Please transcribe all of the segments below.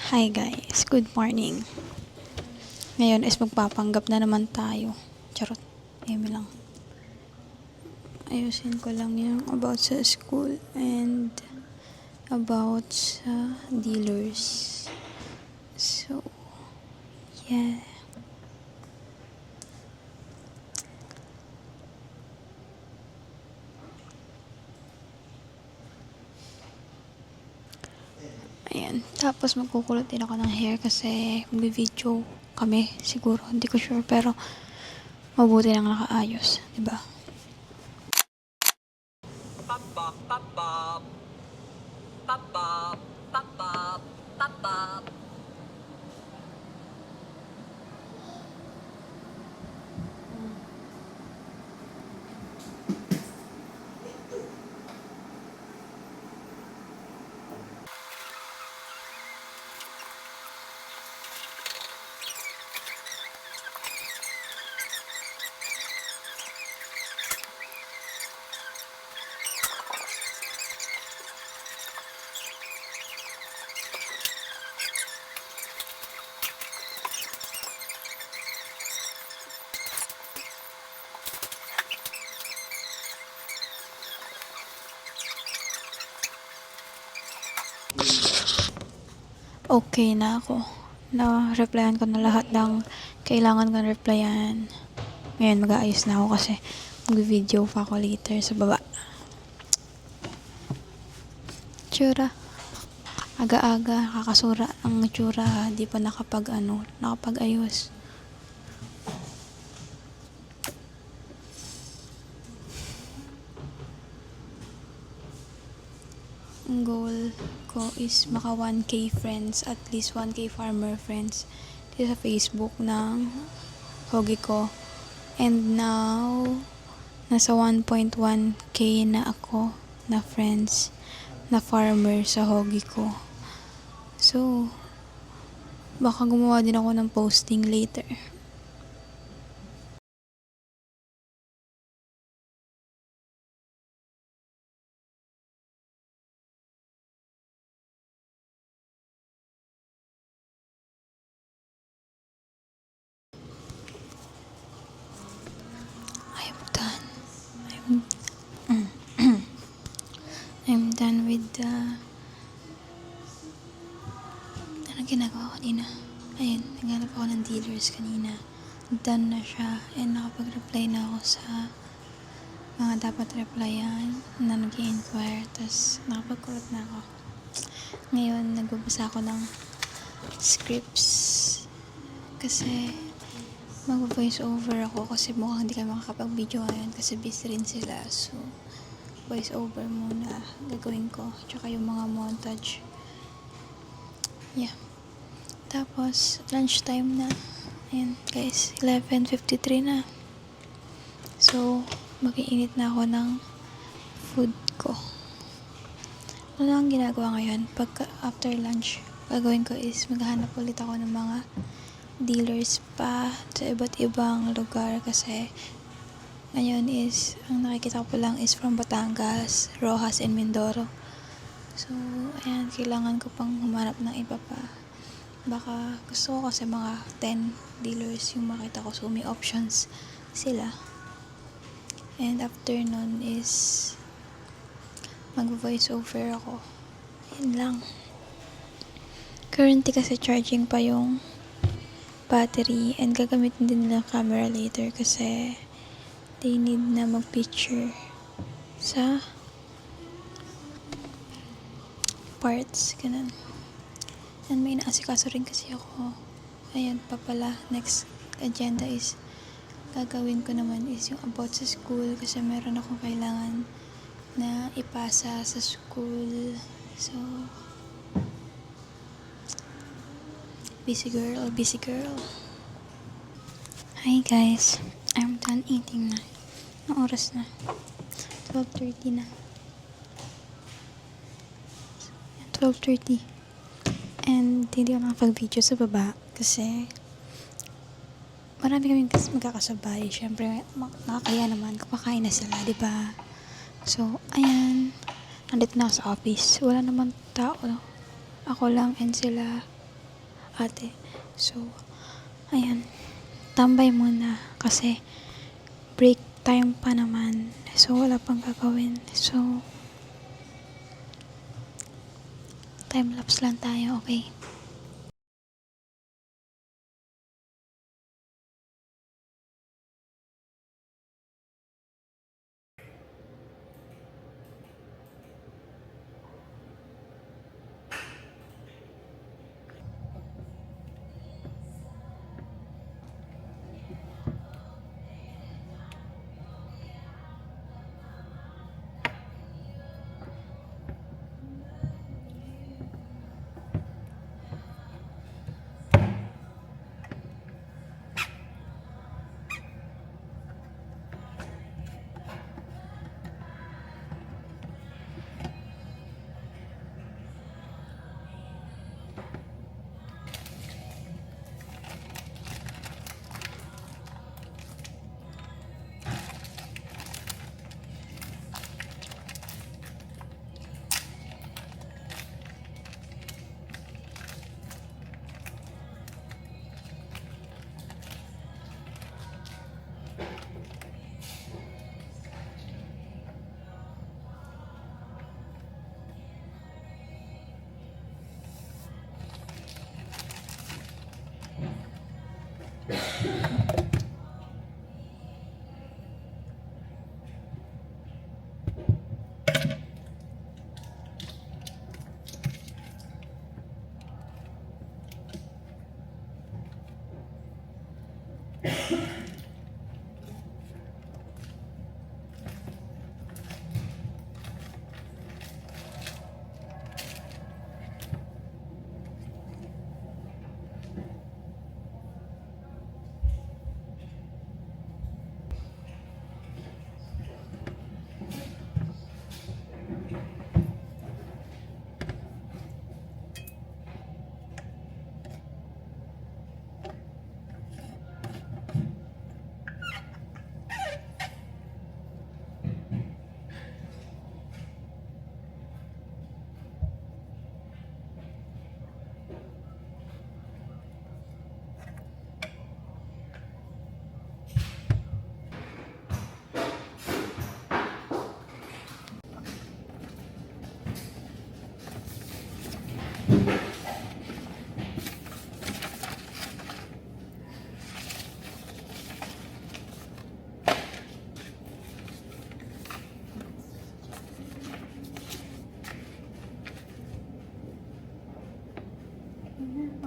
Hi guys, good morning. Ngayon is magpapanggap na naman tayo. Charot, eme lang. Ayusin ko lang yung about sa school and about sa dealers. So, yeah. Ayan. Tapos magkukulot din ako ng hair kasi mag-video kami siguro. Hindi ko sure pero mabuti lang nakaayos. Diba? Pop, pop, pop, pop. Pop, pop, pop, pop, pop, pop. Okay na ako. Na-replyan ko na lahat ng kailangan kong replyan. Ngayon mag-aayos na ako kasi mag-video pa ako later sa baba. Tsura. Aga-aga, kakasura ang tsura. Di pa nakapag-ayos. Ang goal ko is maka 1K friends, at least 1K farmer friends dito sa Facebook ng Hogi ko. And now, nasa 1.1K na ako na friends na farmer sa Hogi ko. So, baka gumawa din ako ng posting later. I'm done. I'm done with the anong ginagawa ko kanina. Ayun, naghanap ako ng dealers kanina. Done na siya and nakapag-reply na ako sa mga dapat replyan na nag-i-inquire. Tapos nakapag-quote na ako. Ngayon, nagbabasa ako ng scripts kasi mag-voice over ako kasi mukhang hindi kami makakapag-video ngayon kasi busy rin sila. So, voice over muna gagawin ko. Tsaka yung mga montage. Yeah. Tapos, lunchtime na. Ayan, guys. 11:53 na. So, mag-iinit na ako ng food ko. Ano lang ginagawa ngayon? Pagka after lunch, gagawin ko is maghanap ulit ako ng mga dealers pa sa iba't ibang lugar kasi ngayon is, ang nakikita ko lang is from Batangas, Rojas, and Mindoro. So, ayan, kailangan ko pang humanap ng iba pa. Baka gusto ko kasi mga 10 dealers yung makita ko. So, may options sila. And after nun is mag-voice over ako. Yun lang. Currently kasi charging pa yung battery and gagamitin din nila camera later kasi they need na mag-picture sa parts. Ganun. And may inaasikaso rin kasi ako. Ayan pa pala. Next agenda is gagawin ko naman is yung about sa school kasi meron akong kailangan na ipasa sa school. So, busy girl. Hi guys. I'm done eating na. Ang oras na. 12:30 na. 12:30. And hindi ako nakapag-video sa baba kasi marami kaming magkakasabay. Siyempre, nakakaya naman. Kumakain na sila, diba? So, ayan. Nandito na ako sa office. Wala naman tao. Ako lang and sila. ate. So, ayan. Tambay muna kasi break time pa naman. So, wala pang gagawin. So, time lapse lang tayo, okay?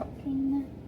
Okay na.